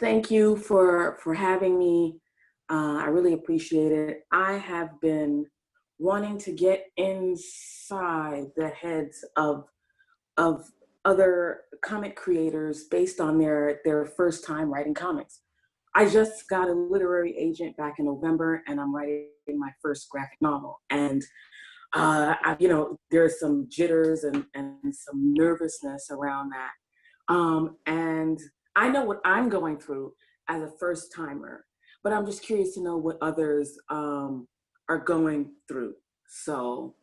Thank you for having me. I really appreciate it. I have been wanting to get inside the heads of other comic creators based on their first time writing comics. I just got a literary agent back in November, and I'm writing my first graphic novel. And there's some jitters and some nervousness around that. And I know what I'm going through as a first timer, but I'm just curious to know what others are going through. So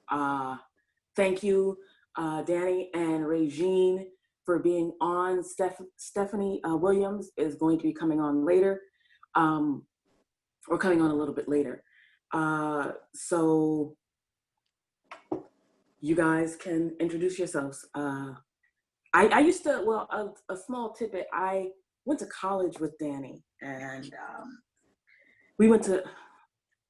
thank you, Danny and Regine, for being on. Stephanie Williams is going to be coming on later, or coming on a little bit later. So you guys can introduce yourselves. I used to, well, a small tidbit, I went to college with Danny, and we went to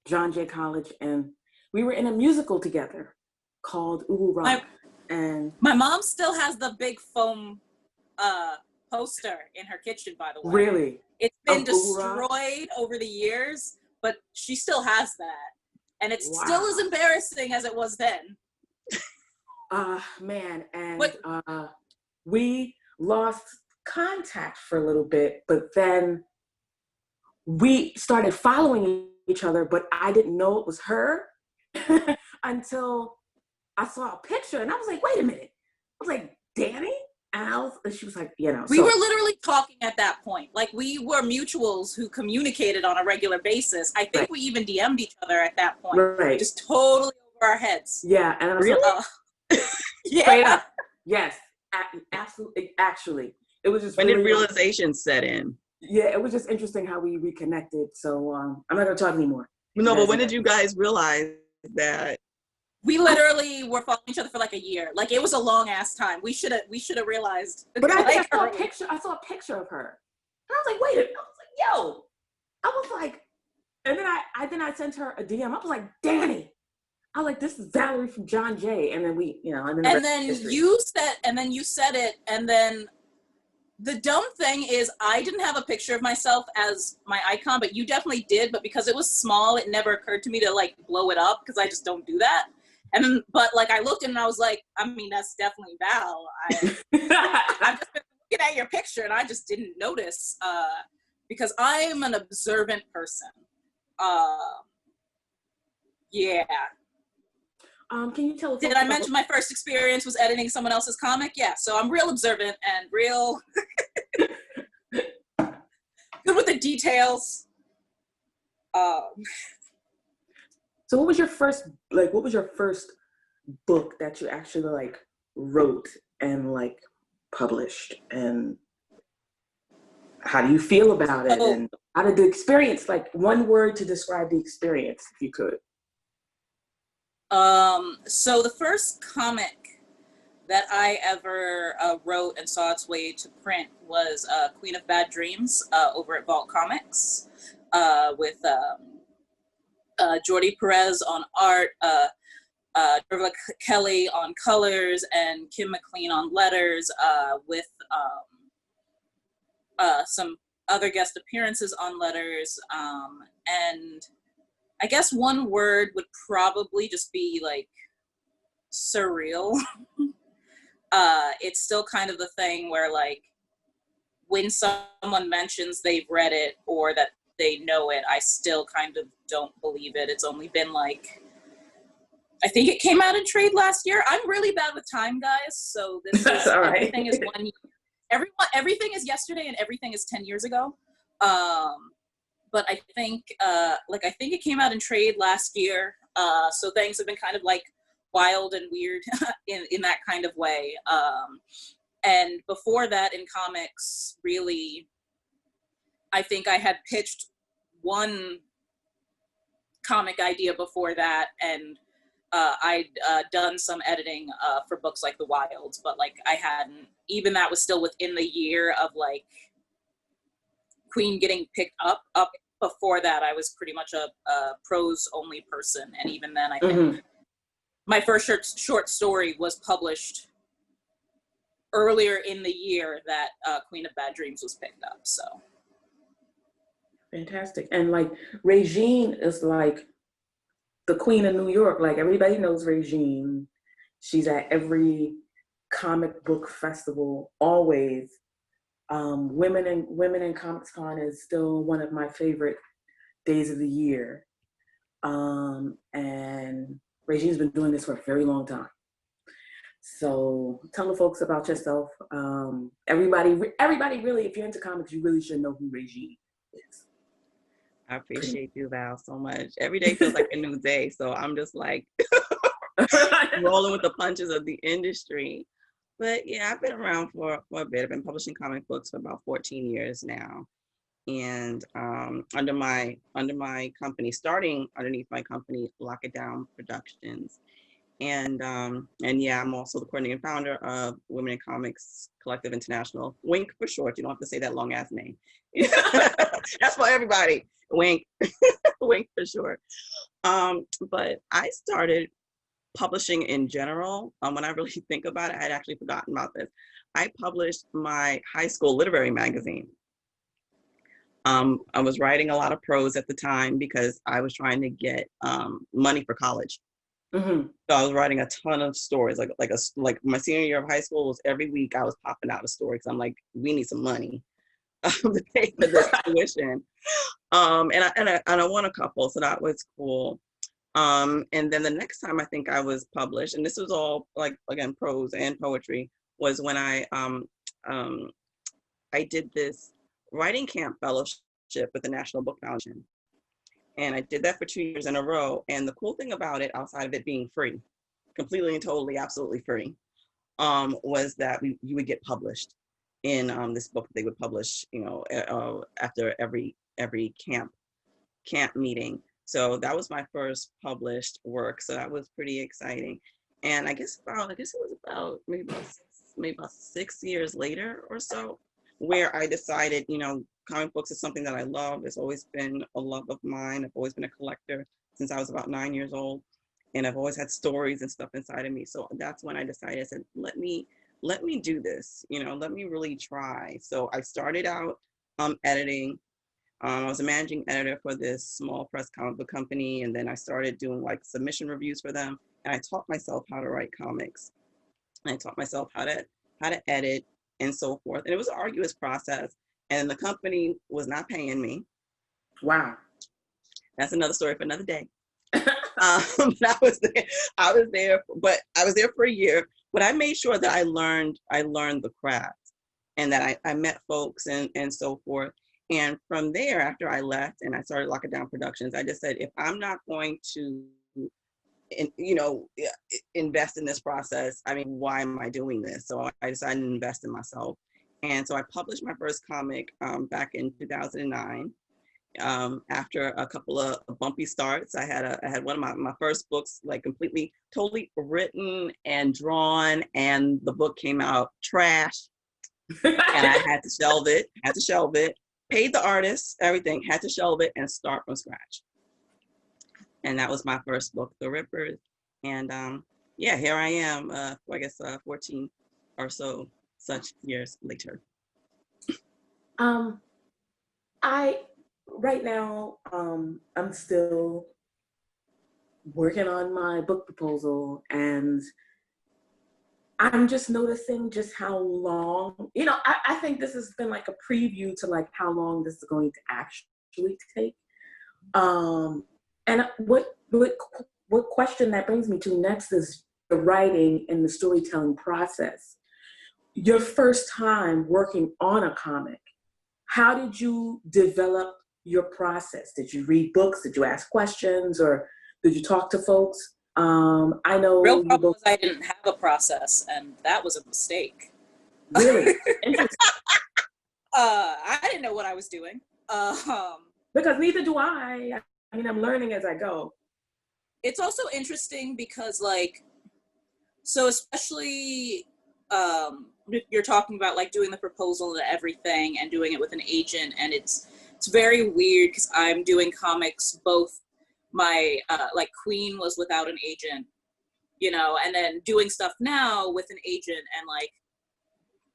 John Jay College, and we were in a musical together called Uwu Rock. And my mom still has the big foam poster in her kitchen, by the way. Really? It's been destroyed over the years, but she still has that. And it's still as embarrassing as it was then. Man, and we lost contact for a little bit, but then we started following each other, but I didn't know it was her until I saw a picture, and I was like, wait a minute. I was like, Danny? And she was like, you know. We were literally talking at that point. Like, we were mutuals who communicated on a regular basis. I think we even DM'd each other at that point. Right. Just totally over our heads. Yeah. And I was like, yeah. Straight up. Yes. Absolutely. Actually, it was just when did realization set in? Yeah, it was just interesting how we reconnected. So I'm not gonna talk anymore. No, but when did you guys realize that? We literally were following each other for like a year. Like, it was a long ass time. We should have realized. But I saw a picture. I saw a picture of her, and I was like, wait a minute. I was like, yo. I was like, and then I sent her a DM. I was like, Danny. I was like, this is Valerie from John Jay. And then you said it, and then the dumb thing is I didn't have a picture of myself as my icon, but you definitely did. But because it was small, it never occurred to me to like blow it up, because I just don't do that. And then, but like, I looked and I was like, I mean, that's definitely Val. I've just been looking at your picture and I just didn't notice, because I'm an observant person. Yeah. Can you tell us? Did I mention my first experience was editing someone else's comic? Yeah, so I'm real observant and real good with the details. So what was your first book that you actually like wrote and like published, and how do you feel about it? And how did the experience, like one word to describe the experience, if you could? So the first comic that I ever wrote and saw its way to print was Queen of Bad Dreams over at Vault Comics, with Jordi Perez on art, Dervla Kelly on colors, and Kim McLean on letters, with some other guest appearances on letters, and I guess one word would probably just be like surreal. It's still kind of the thing where, like, when someone mentions they've read it or that they know it, I still kind of don't believe it. It's only been like, I think it came out in trade last year. I'm really bad with time, guys. So this is, everything is 1 year. Everything is yesterday and everything is 10 years ago. But I think, I think it came out in trade last year. So things have been kind of like wild and weird in that kind of way. And before that in comics, really, I think I had pitched one comic idea before that, and I'd done some editing for books like The Wilds, but like I hadn't, even that was still within the year of like Queen getting picked up. Before that, I was pretty much a prose only person, and even then I think my first short story was published earlier in the year that Queen of Bad Dreams was picked up. So Fantastic. And like Regine is like the queen of New York. Like everybody knows Regine. She's at every comic book festival always. Women in Comics Con is still one of my favorite days of the year. And Regine's been doing this for a very long time. So tell the folks about yourself. Everybody really, if you're into comics, you really should know who Regine is. I appreciate you, Val, so much. Every day feels like a new day. So I'm just like rolling with the punches of the industry. But yeah, I've been around for a bit. I've been publishing comic books for about 14 years now. And under my company, starting underneath my company, Lock It Down Productions. And yeah, I'm also the coordinating founder of Women in Comics Collective International. Wink for short. You don't have to say that long ass name. That's for everybody. Wink. Wink for short. But I started publishing in general. When I really think about it, I had actually forgotten about this. I published my high school literary magazine. I was writing a lot of prose at the time because I was trying to get money for college. Mm-hmm. So I was writing a ton of stories. Like my senior year of high school was every week I was popping out a story because I'm like, we need some money to pay for this tuition. And I won a couple, so that was cool. And then the next time I think I was published, and this was all like, again, prose and poetry, was when I did this writing camp fellowship with the National Book Foundation. And I did that for 2 years in a row. And the cool thing about it, outside of it being free, completely and totally, absolutely free, was that you would get published in this book that they would publish, after every camp meeting. So that was my first published work. So that was pretty exciting. And I guess it was about maybe about 6 years later or so, where I decided, comic books is something that I love. It's always been a love of mine. I've always been a collector since I was about 9 years old. And I've always had stories and stuff inside of me. So that's when I decided, I said, let me do this, let me really try. So I started out editing. I was a managing editor for this small press comic book company. And then I started doing like submission reviews for them. And I taught myself how to write comics. And I taught myself how to edit and so forth. And it was an arduous process. And the company was not paying me. Wow. That's another story for another day. I was there for a year, but I made sure that I learned the craft and that I met folks and so forth. And from there, after I left and I started Lock It Down Productions, I just said, if I'm not going to invest in this process, I mean, why am I doing this? So I decided to invest in myself. And so I published my first comic back in 2009. After a couple of bumpy starts, I had one of my first books like totally written and drawn, and the book came out trash. And I had to shelve it, paid the artist, everything, had to shelve it and start from scratch. And that was my first book, The Rippers. And yeah, here I am, 14 or so such years later. Right now, I'm still working on my book proposal, and I'm just noticing just how long, I think this has been like a preview to like how long this is going to actually take. And what question that brings me to next is the writing and the storytelling process. Your first time working on a comic, how did you develop your process? Did you read books? Did you ask questions? Or did you talk to folks? I know Real problem was I didn't have a process, and that was a mistake. Really? Interesting. I didn't know what I was doing. Because neither do I. I mean, I'm learning as I go. It's also interesting because, so especially you're talking about like doing the proposal and everything and doing it with an agent, and it's very weird because I'm doing comics both. My Queen was without an agent, and then doing stuff now with an agent and like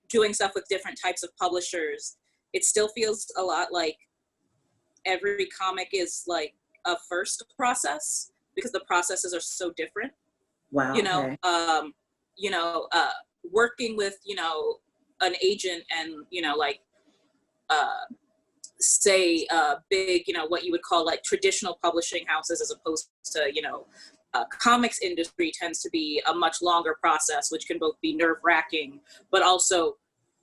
doing stuff with different types of publishers. It still feels a lot like every comic is like a first process because the processes are so different. Wow. You know, Okay. Working with, an agent and, like, say, big, what you would call like traditional publishing houses as opposed to, comics industry tends to be a much longer process, which can both be nerve-wracking, but also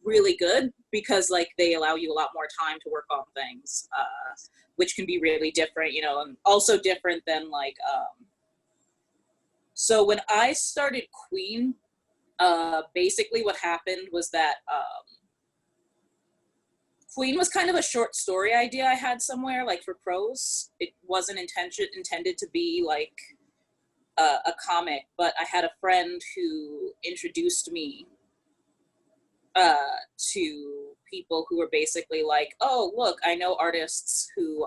really good because like they allow you a lot more time to work on things, which can be really different, and also different than like, so when I started Queen, basically what happened was that Queen was kind of a short story idea I had somewhere, like for prose. It wasn't intended to be like a comic, but I had a friend who introduced me to people who were basically like, oh, look, I know artists who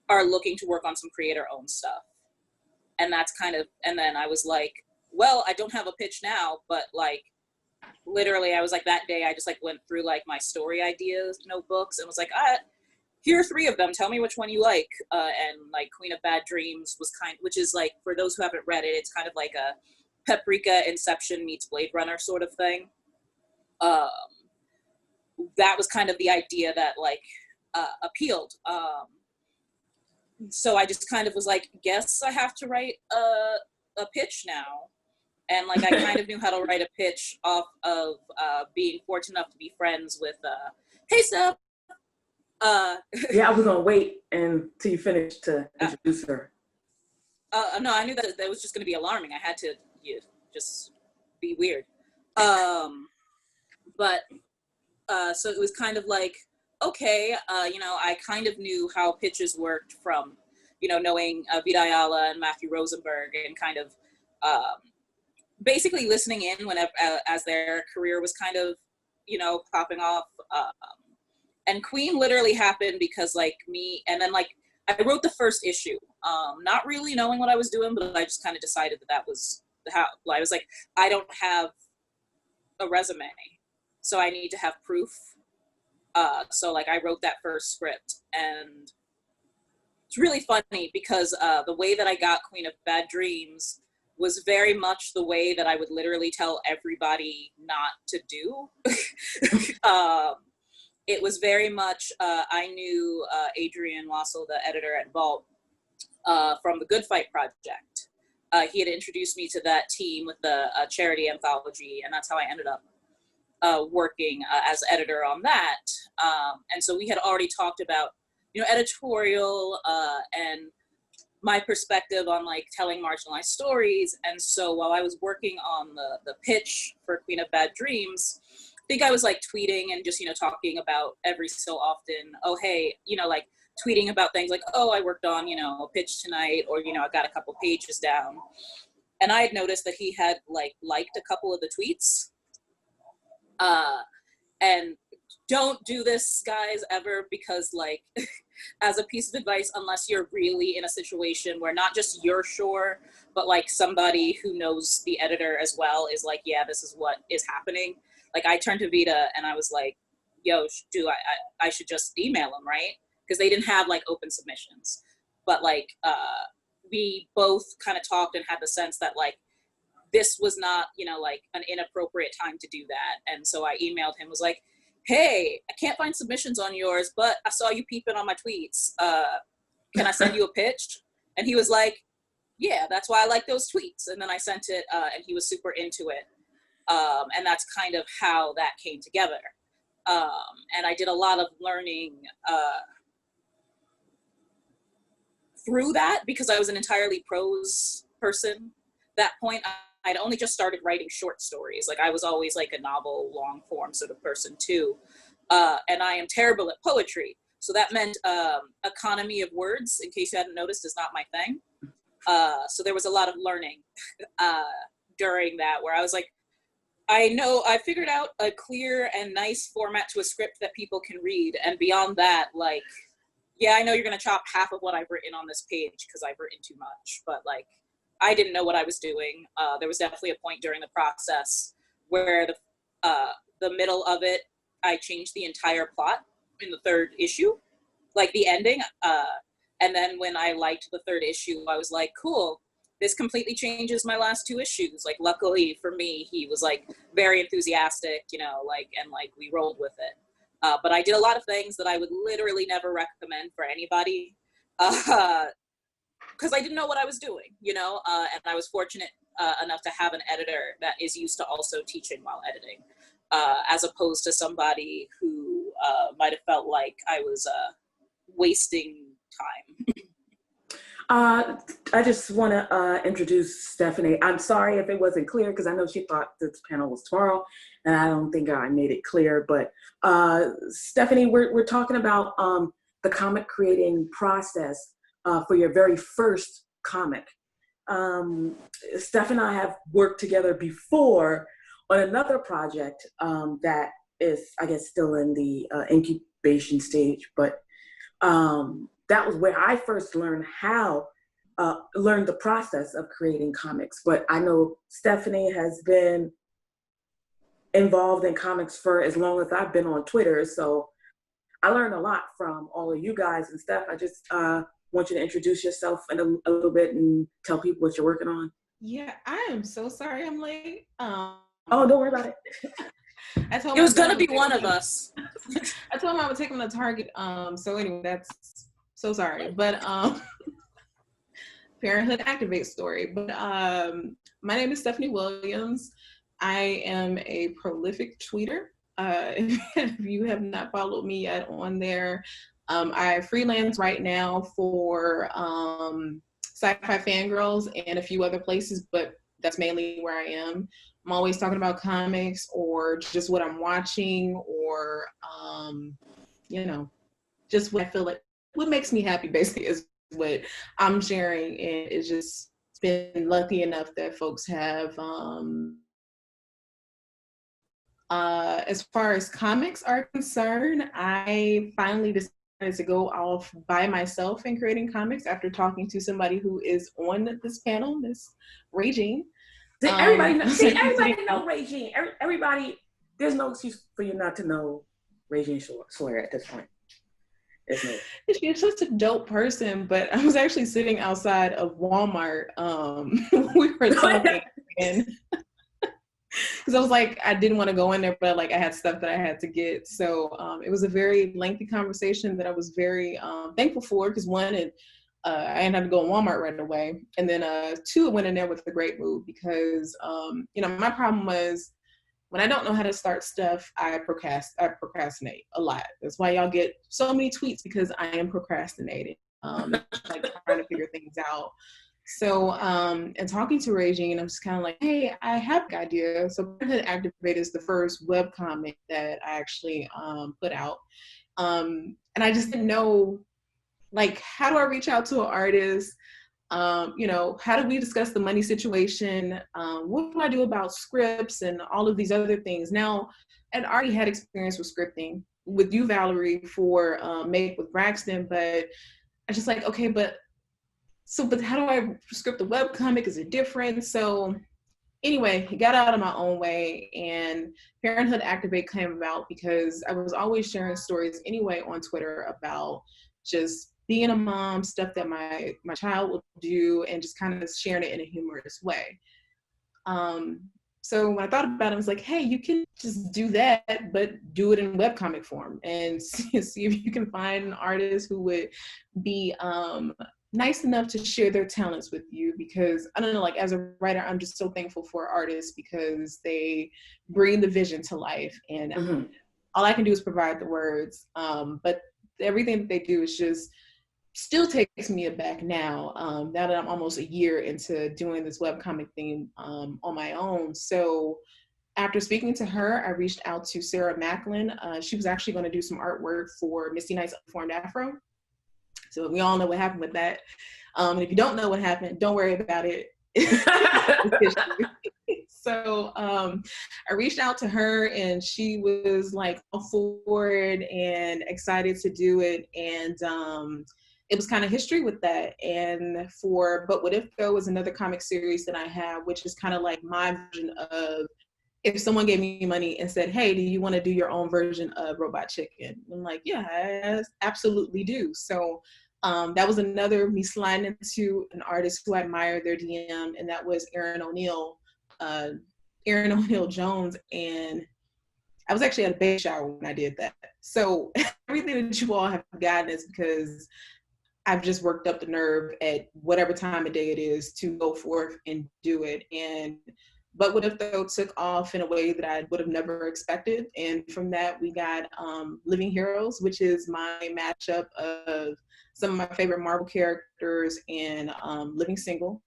are looking to work on some creator-owned stuff. And that's kind of, and then I was like, well, I don't have a pitch now, but like, literally, I was like, that day, I just like went through like my story ideas notebooks and was like, here are 3 of them. Tell me which one you like. And like Queen of Bad Dreams was which is like, for those who haven't read it, it's kind of like a Paprika Inception meets Blade Runner sort of thing. That was kind of the idea that like appealed. So I just kind of was like, guess I have to write a pitch now. And like I kind of knew how to write a pitch off of being fortunate enough to be friends with hey Steph. Yeah, I was gonna wait until you finished to introduce her. No, I knew that was just gonna be alarming. I had to just be weird. But so it was kind of like, okay, I kind of knew how pitches worked from, knowing Vida Ayala and Matthew Rosenberg and kind of basically listening in whenever as their career was kind of, popping off. And Queen literally happened because like me, and then like I wrote the first issue, not really knowing what I was doing, but I just kind of decided that was how I was like, I don't have a resume, so I need to have proof. So like I wrote that first script, and it's really funny because the way that I got Queen of Bad Dreams was very much the way that I would literally tell everybody not to do. It was very much, I knew Adrian Wassel, the editor at Vault, from the Good Fight Project. He had introduced me to that team with the charity anthology, and that's how I ended up working as editor on that. And so we had already talked about, editorial and my perspective on like telling marginalized stories. And so while I was working on the pitch for Queen of Bad Dreams, I think I was like tweeting and just, talking about every so often, oh, hey, like tweeting about things like, oh, I worked on, a pitch tonight, or, I got a couple pages down. And I had noticed that he had like liked a couple of the tweets. And don't do this, guys, ever, because like, as a piece of advice, unless you're really in a situation where not just you're sure, but like somebody who knows the editor as well is like, yeah, this is what is happening. Like I turned to Vita and I was like, yo, I should just email him, right? Because they didn't have like open submissions. But like, we both kind of talked and had the sense that like, this was not, like an inappropriate time to do that. And so I emailed him, was like, hey, I can't find submissions on yours, but I saw you peeping on my tweets. Can I send you a pitch? And he was like, yeah, that's why I like those tweets. And then I sent it and he was super into it. And that's kind of how that came together. And I did a lot of learning through that because I was an entirely prose person. At that point, I'd only just started writing short stories. Like I was always like a novel, long form sort of person too. And I am terrible at poetry. So that meant economy of words, in case you hadn't noticed, is not my thing. So there was a lot of learning during that where I was like, I figured out a clear and nice format to a script that people can read. And beyond that, like, yeah, I know you're going to chop half of what I've written on this page because I've written too much, but like, I didn't know what I was doing. There was definitely a point during the process where the middle of it, I changed the entire plot in the third issue, like the ending. And then when I liked the third issue, I was like, cool, this completely changes my last two issues. Like, luckily for me, he was like very enthusiastic, you know, like, and like we rolled with it. But I did a lot of things that I would literally never recommend for anybody, because I didn't know what I was doing, you know, and I was fortunate enough to have an editor that is used to also teaching while editing, as opposed to somebody who might have felt like I was wasting time. I just want to introduce Stephanie. I'm sorry if it wasn't clear, because I know she thought this panel was tomorrow, and I don't think I made it clear. But Stephanie, we're talking about the comic creating process for your very first comic. Steph and I have worked together before on another project that is, I guess, still in the incubation stage, but that was where I first learned learned the process of creating comics. But I know Stephanie has been involved in comics for as long as I've been on Twitter. So I learned a lot from all of you guys. And Steph, I just want you to introduce yourself in a little bit and tell people what you're working on. Yeah, I am so sorry I'm late. Oh, don't worry about it. It was gonna be one of us. I told him I would take him to Target. So anyway, that's so sorry. But Parenthood Activate story. But my name is Stephanie Williams. I am a prolific tweeter. If you have not followed me yet on there, I freelance right now for Sci-Fi Fangirls and a few other places, but that's mainly where I am. I'm always talking about comics or just what I'm watching or, you know, just what I feel like, what makes me happy basically is what I'm sharing. And it's just been lucky enough that folks have, as far as comics are concerned, I finally decided to go off by myself in creating comics after talking to somebody who is on this panel, Miss Regine. Everybody know Regine. Everybody, there's no excuse for you not to know Regine Sawyer at this point. She's such a dope person, but I was actually sitting outside of Walmart. We were talking, and because I was like, I didn't want to go in there, but like I had stuff that I had to get. So it was a very lengthy conversation that I was very thankful for, because one, I didn't have to go in Walmart right away. And then two, I went in there with a great mood because, you know, my problem was when I don't know how to start stuff, I procrastinate a lot. That's why y'all get so many tweets, because I am procrastinating, like trying to figure things out. So, and talking to Regine, I'm just kind of like, hey, I have an idea. So Panelists Activate is the first webcomic that I actually put out. And I just didn't know, like, how do I reach out to an artist? You know, how do we discuss the money situation? What do I do about scripts and all of these other things? Now, I'd already had experience with scripting with you, Valerie, for Make with Braxton, but I just like, okay, but how do I script the webcomic? Is it different? So anyway, it got out of my own way, and Parenthood Activate came about because I was always sharing stories anyway on Twitter about just being a mom, stuff that my child will do, and just kind of sharing it in a humorous way. So when I thought about it, I was like, hey, you can just do that, but do it in webcomic form and see if you can find an artist who would be nice enough to share their talents with you. Because I don't know, like as a writer, I'm just so thankful for artists because they bring the vision to life, and all I can do is provide the words. But everything that they do is just still takes me aback now, now that I'm almost a year into doing this webcomic thing on my own. So after speaking to her, I reached out to Sarah Macklin. She was actually going to do some artwork for Misty Knight's Unformed Afro. So we all know what happened with that. And if you don't know what happened, don't worry about it. So I reached out to her, and she was like all for it and excited to do it. And it was kind of history with that. And for But What If Though is another comic series that I have, which is kind of like my version of if someone gave me money and said, hey, do you want to do your own version of Robot Chicken? I'm like, yeah, I absolutely do. So that was another me sliding into an artist who I admired their DM, and that was Erin O'Neill Jones. And I was actually at a baby shower when I did that. So everything that you all have gotten is because I've just worked up the nerve at whatever time of day it is to go forth and do it. And But What If Though took off in a way that I would have never expected. And from that, we got Living Heroes, which is my mashup of some of my favorite Marvel characters and Living Single.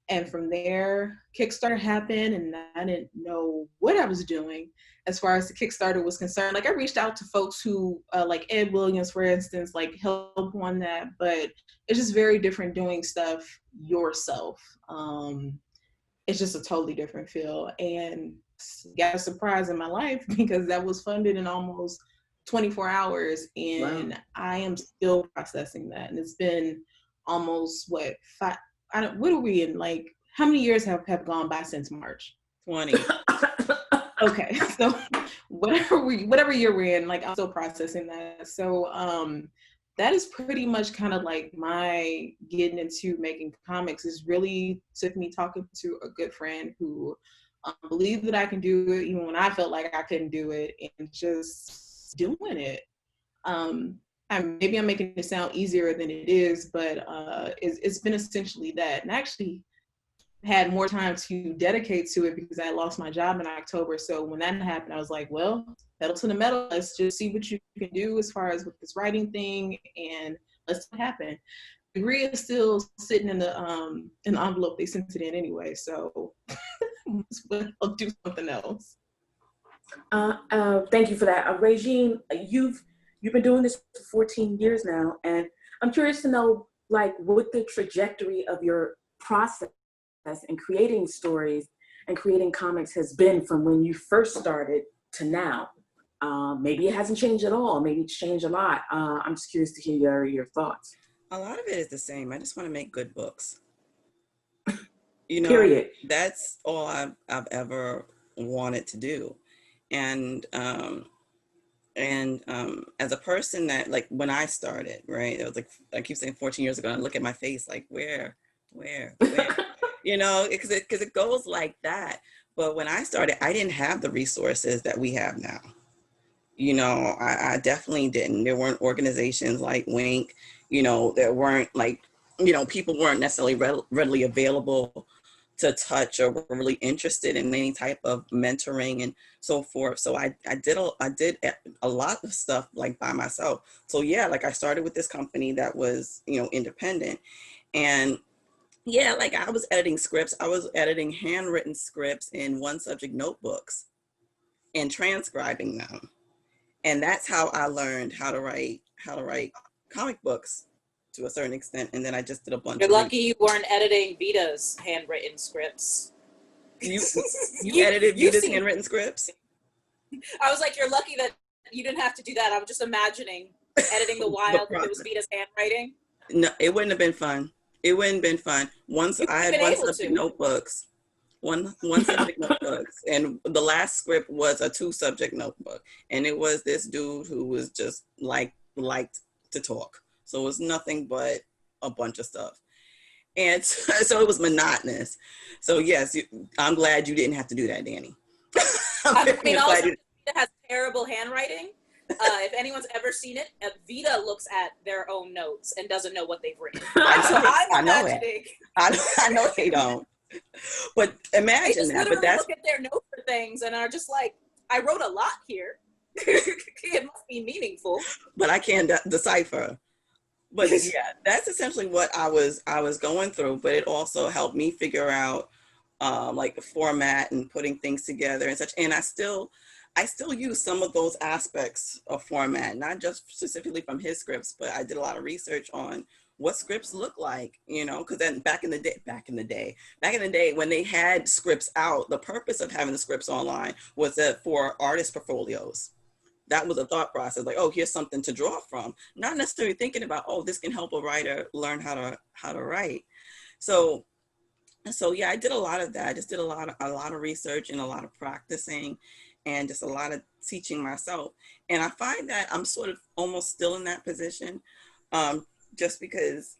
And from there, Kickstarter happened, and I didn't know what I was doing as far as the Kickstarter was concerned. Like, I reached out to folks who, like Ed Williams, for instance, like help on that, but it's just very different doing stuff yourself. It's just a totally different feel, and got a surprise in my life because that was funded in almost 24 hours, and wow. I am still processing that, and it's been almost what are we in? Like, how many years have gone by since March? 20. Okay, so whatever year we're in, like, I'm still processing that. So that is pretty much kind of like my getting into making comics. Is really took me talking to a good friend who believed that I can do it even when I felt like I couldn't do it, and just doing it. Maybe I'm making it sound easier than it is, but it's been essentially that. And I actually had more time to dedicate to it because I lost my job in October. So when that happened, I was like, well, pedal to the metal. Let's just see what you can do as far as with this writing thing, and let's see what happens. The degree is still sitting in the envelope they sent it in anyway. So I'll do something else. Thank you for that. Regine, you've been doing this for 14 years now, and I'm curious to know, like, what the trajectory of your process in creating stories and creating comics has been from when you first started to now. Maybe it hasn't changed at all. Maybe it's changed a lot. I'm just curious to hear your thoughts. A lot of it is the same. I just want to make good books. You know, period. That's all I've ever wanted to do. And as a person that, like, when I started, right, it was like, I keep saying 14 years ago, and I look at my face like, where? You know, because it goes like that. But when I started, I didn't have the resources that we have now. You know, I definitely didn't. There weren't organizations like Wink, you know, there weren't, like, you know, people weren't necessarily readily available to touch or were really interested in any type of mentoring and so forth. So I did a lot of stuff, like, by myself. So yeah, like, I started with this company that was, you know, independent. And yeah, like, I was editing scripts. I was editing handwritten scripts in one subject notebooks and transcribing them. And that's how I learned how to write comic books to a certain extent. And then I just did a bunch. You're lucky you weren't editing Vita's handwritten scripts. You edited Vita's handwritten scripts? I was like, you're lucky that you didn't have to do that. I'm just imagining editing The Wild if it was Vita's handwriting. No, it wouldn't have been fun. It wouldn't have been fun. Once I had one subject notebooks. One subject notebooks, and the last script was a 2-subject notebook, and it was this dude who was just liked to talk, so it was nothing but a bunch of stuff, and so it was monotonous. So yes, I'm glad you didn't have to do that, Danny. I mean, also, Vita has terrible handwriting. If anyone's ever seen it, Vita looks at their own notes and doesn't know what they've written. So I'm imagining. I know they don't. But imagine that. But that's, look at their notes for things and are just like, I wrote a lot here. It must be meaningful. But I can't decipher. But yeah, that's essentially what I was going through. But it also helped me figure out like the format and putting things together and such. And I still use some of those aspects of format, not just specifically from his scripts, but I did a lot of research on what scripts look like, you know, because then back in the day when they had scripts out, the purpose of having the scripts online was that for artist portfolios. That was a thought process, like, oh, here's something to draw from, not necessarily thinking about, oh, this can help a writer learn how to write. So So yeah, I did a lot of that. I just did a lot of research and a lot of practicing and just a lot of teaching myself. And I find that I'm sort of almost still in that position, um, just because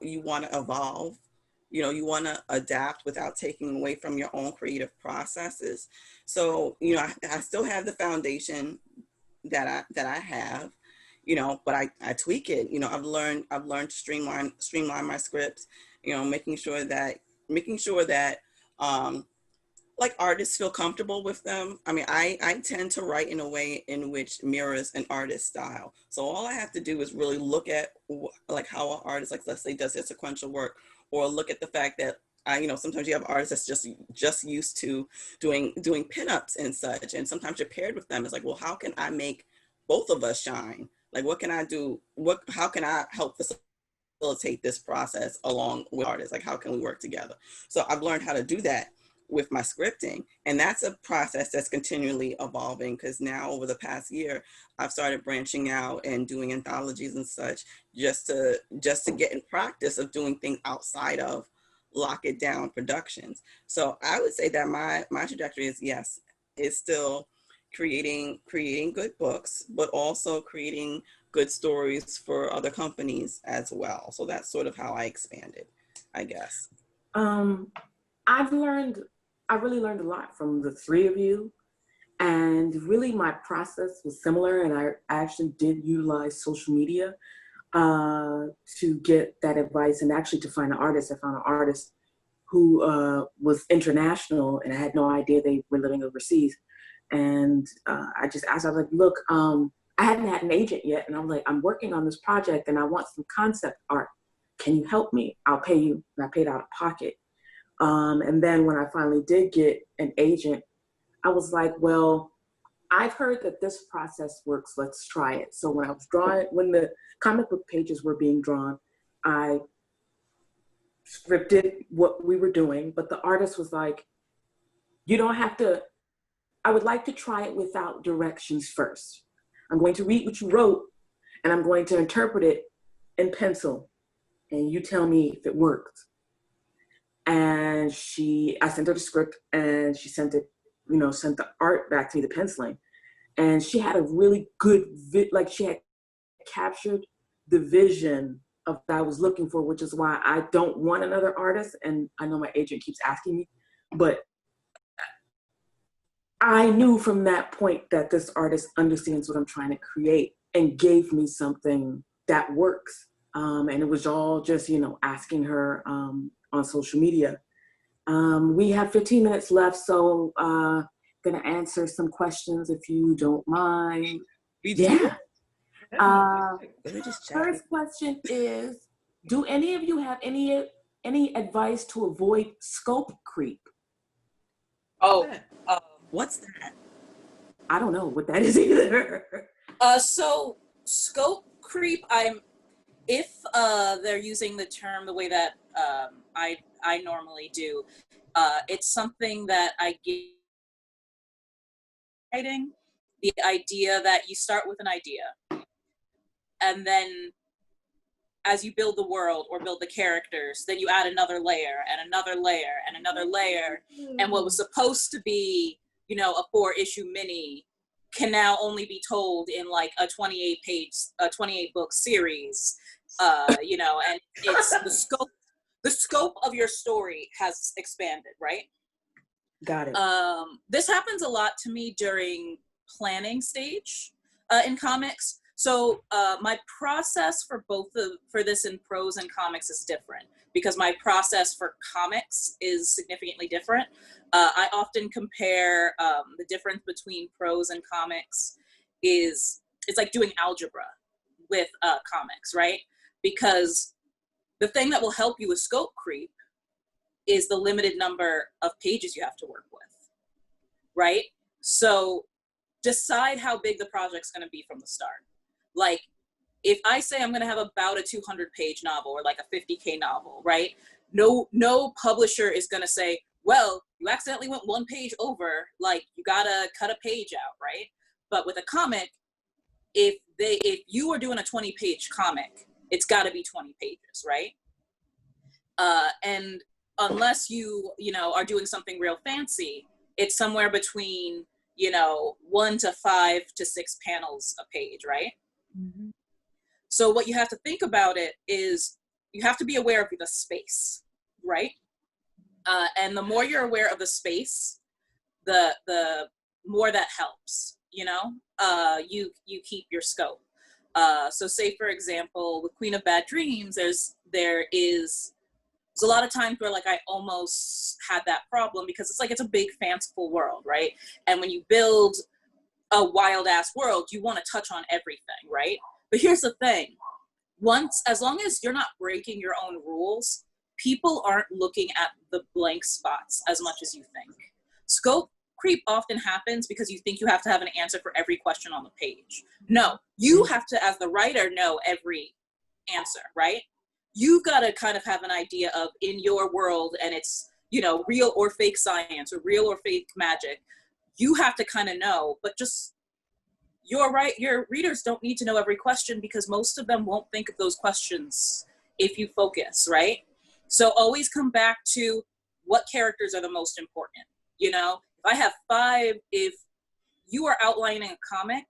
you want to evolve, you want to adapt without taking away from your own creative processes. So, I still have the foundation that I have, but I tweak it. I've learned to streamline my scripts, making sure that um, like artists feel comfortable with them. I mean, I tend to write in a way in which mirrors an artist's style. So all I have to do is really look at like how an artist, like let's say, does their sequential work, or look at the fact that sometimes you have artists that's just used to doing pinups and such, and sometimes you're paired with them. It's like, well, how can I make both of us shine? Like, what can I do? How can I help facilitate this process along with artists? Like, how can we work together? So I've learned how to do that with my scripting, and that's a process that's continually evolving, because now over the past year I've started branching out and doing anthologies and such, just to get in practice of doing things outside of lock it down productions. So I would say that my trajectory is, yes, it's still creating good books, but also creating good stories for other companies as well. So that's sort of how I expanded, I guess. I've I really learned a lot from the three of you. And really my process was similar, and I actually did utilize social media to get that advice, and actually to find an artist. I found an artist who was international, and I had no idea they were living overseas. And I just asked, I was like, look, I hadn't had an agent yet, and I'm like, I'm working on this project and I want some concept art. Can you help me? I'll pay you. And I paid out of pocket. And then when I finally did get an agent, I was like, well, I've heard that this process works. Let's try it. So when the comic book pages were being drawn, I scripted what we were doing, but the artist was like, you don't have to, I would like to try it without directions first. I'm going to read what you wrote, and I'm going to interpret it in pencil, and you tell me if it worked. And I sent her the script, and she sent the art back to me, the penciling. And she had a really good, she had captured the vision of what I was looking for, which is why I don't want another artist. And I know my agent keeps asking me, but I knew from that point that this artist understands what I'm trying to create and gave me something that works. And it was all just, asking her on social media. We have 15 minutes left, so gonna answer some questions if you don't mind. Yeah. First question is, do any of you have any advice to avoid scope creep? Oh, What's that? I don't know what that is either. So scope creep, if they're using the term the way that I normally do, it's something that I give writing, the idea that you start with an idea, and then as you build the world or build the characters, then you add another layer and another layer and another layer, and what was supposed to be, a 4-issue mini can now only be told in like a 28 book series, and it's the scope of your story has expanded, right? Got it. This happens a lot to me during planning stage in comics. So my process for for this in prose and comics is different, because my process for comics is significantly different. I often compare the difference between prose and comics it's like doing algebra with comics, right? Because the thing that will help you with scope creep is the limited number of pages you have to work with, right? So decide how big the project's going to be from the start. Like, if I say I'm going to have about a 200-page novel or like a 50K novel, right? No publisher is going to say, well, you accidentally went 1 page over, like you got to cut a page out, right? But with a comic, if you are doing a 20-page comic, it's got to be 20 pages, right? And unless you are doing something real fancy, it's somewhere between 1 to 5 to 6 panels a page, right? Mm-hmm. So what you have to think about it is you have to be aware of the space, right? And the more you're aware of the space, the more that helps. You keep your scope. So say for example, with Queen of Bad Dreams, there's a lot of times where like I almost had that problem because it's a big fanciful world, right? And when you build a wild ass world, you want to touch on everything, right? But here's the thing. As long as you're not breaking your own rules, people aren't looking at the blank spots as much as you think. Scope creep often happens because you think you have to have an answer for every question on the page. No, you have to, as the writer, know every answer, right? You've got to kind of have an idea of, in your world, and it's, real or fake science or real or fake magic. You have to kind of know, but just, you're right, your readers don't need to know every question because most of them won't think of those questions if you focus, right? So always come back to what characters are the most important. If I have 5, if you are outlining a comic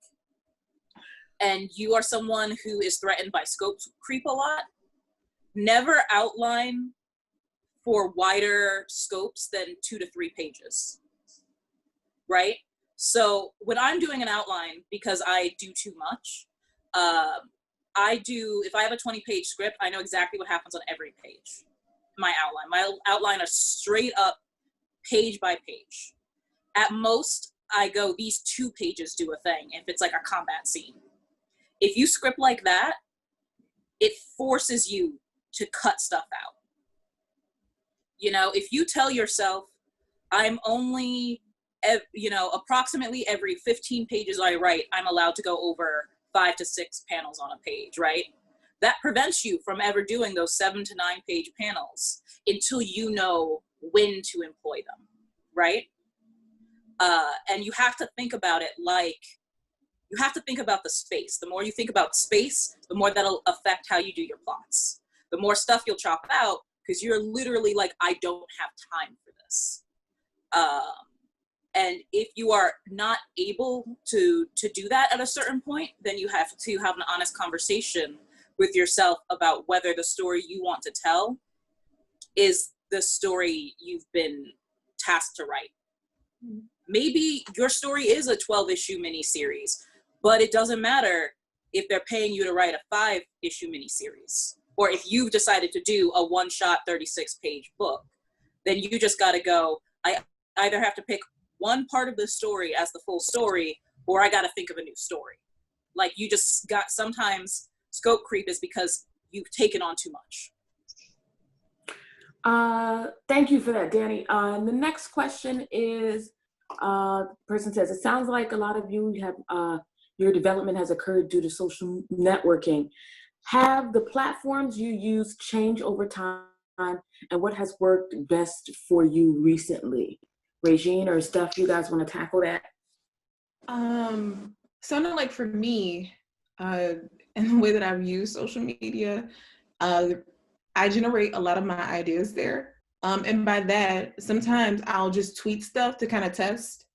and you are someone who is threatened by scope creep a lot, never outline for wider scopes than 2 to 3 pages, right? So when I'm doing an outline, because I do too much, if I have a 20-page script, I know exactly what happens on every page. My outline are straight up page by page. At most, I go, these 2 pages do a thing if it's like a combat scene. If you script like that, it forces you to cut stuff out. If you tell yourself, I'm only, approximately every 15 pages I write, I'm allowed to go over 5 to 6 panels on a page, right? That prevents you from ever doing those 7 to 9 page panels until you know when to employ them, right? And you have to think about it you have to think about the space. The more you think about space, the more that'll affect how you do your plots. The more stuff you'll chop out, because you're literally like, I don't have time for this. And if you are not able to do that at a certain point, then you have to have an honest conversation with yourself about whether the story you want to tell is the story you've been tasked to write. Maybe your story is a 12-issue miniseries, but it doesn't matter if they're paying you to write a 5-issue miniseries. Or if you've decided to do a one-shot 36-page book, then you just got to go, I either have to pick one part of the story as the full story, or I got to think of a new story. Like you just got, sometimes scope creep is because you've taken on too much. Thank you for that, Danny. The next question is, the person says, it sounds like a lot of you have, your development has occurred due to social networking. Have the platforms you use changed over time, and what has worked best for you recently? Regine or Steph, you guys want to tackle that? So I know, like for me, in the way that I've used social media, I generate a lot of my ideas there. And by that, sometimes I'll just tweet stuff to kind of test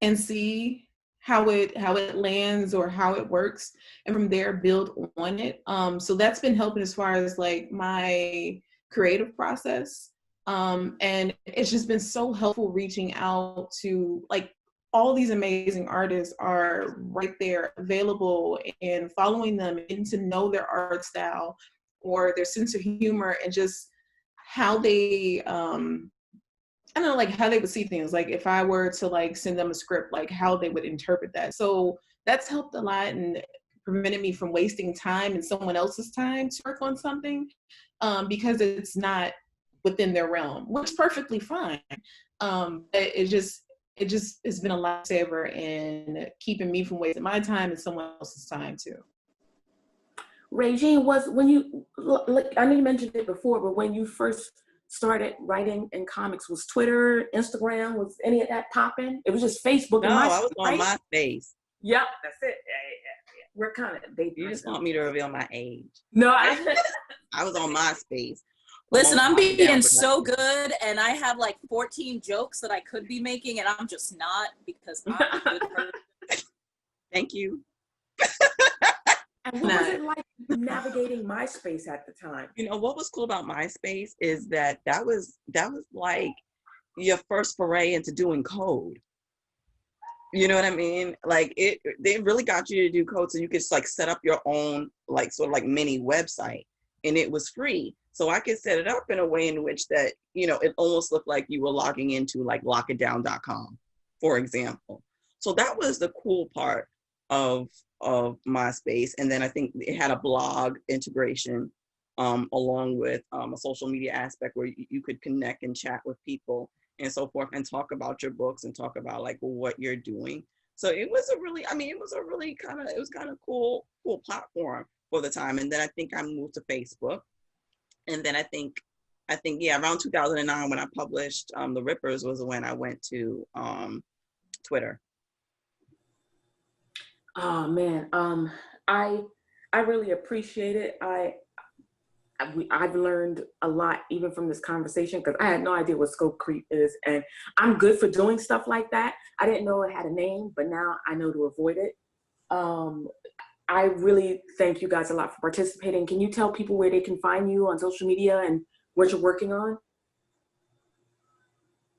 and see how it lands or how it works, and from there build on it. So that's been helping as far as like my creative process. And it's just been so helpful reaching out to, like, all these amazing artists are right there available, and following them, and to know their art style or their sense of humor, and just how they, I don't know, like how they would see things. Like if I were to like send them a script, like how they would interpret that. So that's helped a lot and prevented me from wasting time and someone else's time to work on something, because it's not within their realm, which is perfectly fine. But it just has been a lifesaver in keeping me from wasting my time and someone else's time too. Regine, was when you, like, I know you mentioned it before, but when you first started writing in comics, was Twitter, Instagram, was any of that popping? It was just Facebook No, and MySpace, I was on right? MySpace. Yep, that's it. Yeah. We're kind of dating. You just want me to reveal my age. No, I was on MySpace. Listen, I'm Down being so production. good, and I have like 14 jokes that I could be making, and I'm just not because I'm a good person. Thank you. And what was it like navigating MySpace at the time? You know what was cool about MySpace is that was like your first foray into doing code. You know what I mean? Like they really got you to do code so you could just like set up your own like sort of like mini website, and it was free. So I could set it up in a way in which that, you know, it almost looked like you were logging into like lockitdown.com, for example. So that was the cool part of MySpace. And then I think it had a blog integration along with a social media aspect where you could connect and chat with people and so forth and talk about your books and talk about like what you're doing. So it was a really, I mean, it was kind of cool platform for the time. And then I think I moved to Facebook. And then I think, yeah, around 2009 when I published The Rippers was when I went to Twitter. Oh man, I really appreciate it. I've learned a lot even from this conversation because I had no idea what scope creep is, and I'm good for doing stuff like that. I didn't know it had a name, but now I know to avoid it. I really thank you guys a lot for participating. Can you tell people where they can find you on social media and what you're working on?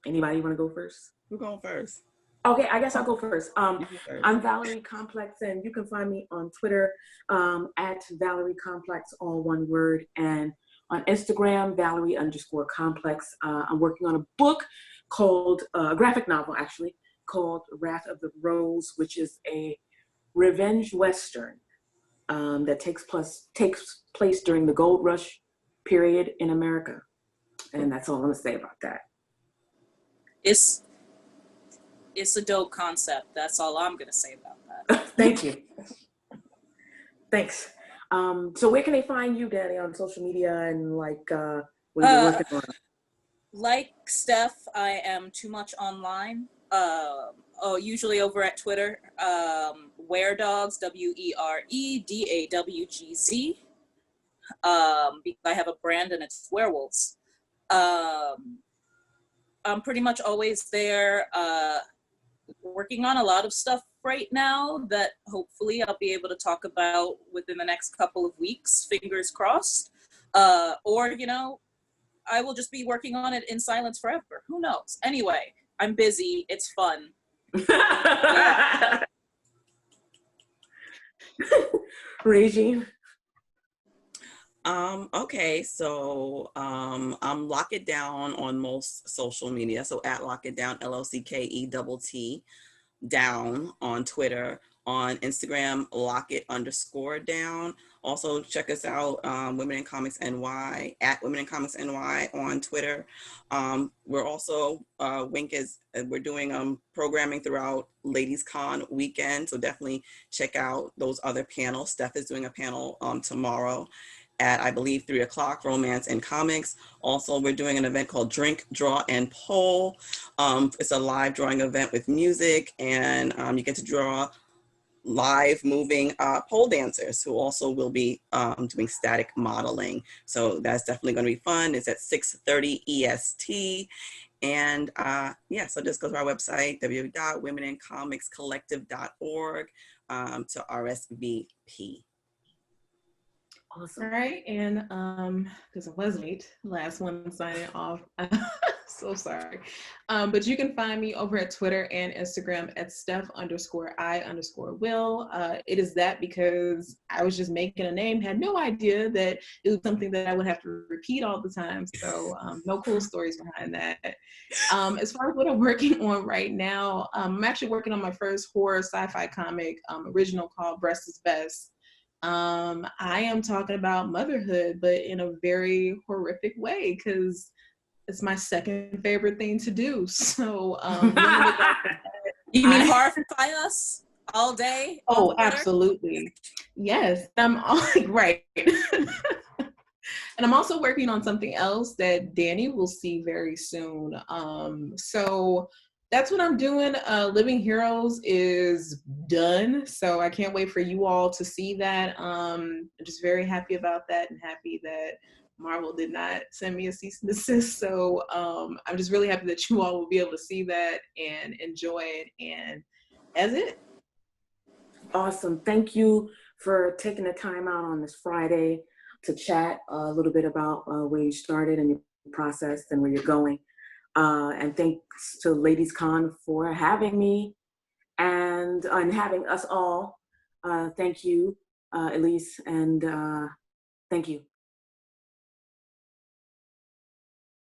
Anybody want to go first? Who's going first? Okay, I guess I'll go first. You go first. I'm Valerie Complex, and you can find me on Twitter at Valerie Complex, all one word, and on Instagram, Valerie_Complex. I'm working on a book called, a graphic novel actually, called Wrath of the Rose, which is a revenge Western that takes place during the gold rush period in America. And that's all I'm gonna say about that. It's a dope concept. That's all I'm gonna say about that. Thank you. Thanks. So where can they find you, Danny, on social media and like what are you working on? Like Steph, I am too much online. Usually over at Twitter. Weredogs, WEREDAWGZ. Because I have a brand and it's werewolves. I'm pretty much always there. Working on a lot of stuff right now that hopefully I'll be able to talk about within the next couple of weeks, fingers crossed. Or, you know, I will just be working on it in silence forever. Who knows? Anyway, I'm busy. It's fun. Yeah. Regine. Okay, so I'm Lock It Down on most social media. So at Lock It Down, LOCKETT down on Twitter, on Instagram, Lockit_down. Also check us out, Women in Comics NY, at Women in Comics NY on Twitter. We're also, we're doing programming throughout LadiesCon weekend. So definitely check out those other panels. Steph is doing a panel tomorrow at, I believe, 3 o'clock, Romance and Comics. Also, we're doing an event called Drink, Draw, and Poll. It's a live drawing event with music, and you get to draw live moving pole dancers who also will be doing static modeling. So that's definitely going to be fun. It's at 6:30 EST. And yeah, so just go to our website, www.womenincomicscollective.org to RSVP. Awesome. All right, and because I was late, last one signing off. So sorry. But you can find me over at Twitter and Instagram at Steph_I_Will. It is that because I was just making a name, had no idea that it was something that I would have to repeat all the time. So no cool stories behind that. As far as what I'm working on right now, I'm actually working on my first horror sci-fi comic, original called Breast is Best. I am talking about motherhood, but in a very horrific way because it's my second favorite thing to do. So, you mean horrify us all day? Oh, absolutely. Yes, I'm all, right. And I'm also working on something else that Danny will see very soon. So that's what I'm doing. Living Heroes is done. So I can't wait for you all to see that. I'm just very happy about that and happy that Marvel did not send me a cease and desist. So I'm just really happy that you all will be able to see that and enjoy it. And that's it. Awesome. Thank you for taking the time out on this Friday to chat a little bit about where you started and your process and where you're going. And thanks to LadiesCon for having me and having us all. Thank you, Elise, and thank you.